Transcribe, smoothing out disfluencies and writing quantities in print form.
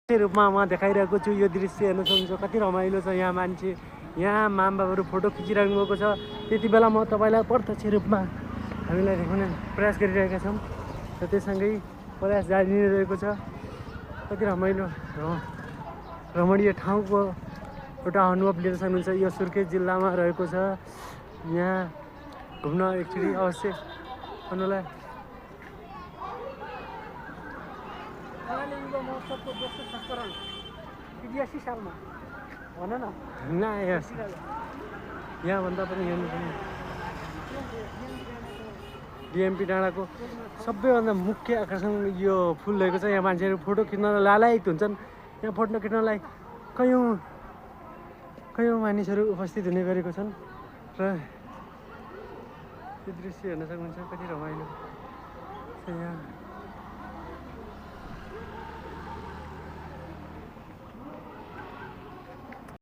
रूपमा म देखाइरहेको छु यो दृश्य हेर्न सक्नुहुन्छ कति रमाइलो छ। यहाँ मान्छे यहाँ मामबाबुहरू फोटो खिचिराख्नु भएको छ। त्यति बेला म तपाईँलाई प्रत्यक्ष रूपमा हामीलाई देखाउने प्रयास गरिरहेका छौँ र त्यससँगै प्रयास जारी नै रहेको छ। कति रमाइलो रमणीय ठाउँको एउटा अनुभव लिन सक्नुहुन्छ। यो सुर्खेत जिल्लामा रहेको छ। यहाँ घुम्न एकचोटि अवश्य आउनुहोला। महोत्सवको दोस्रो संस्करण 82 सालमा भन न यहाँभन्दा पनि हेर्नु डिएमपी डाँडाको सबैभन्दा मुख्य आकर्षण यो फुल रहेको छ। यहाँ मान्छेहरू फोटो खिच्न लालायित हुन्छन्। यहाँ फोटो खिच्नलाई कयौँ मानिसहरू उपस्थित हुने गरेको छन् र यो दृश्य हेर्न सक्नुहुन्छ कति रमाइलो छ यहाँ।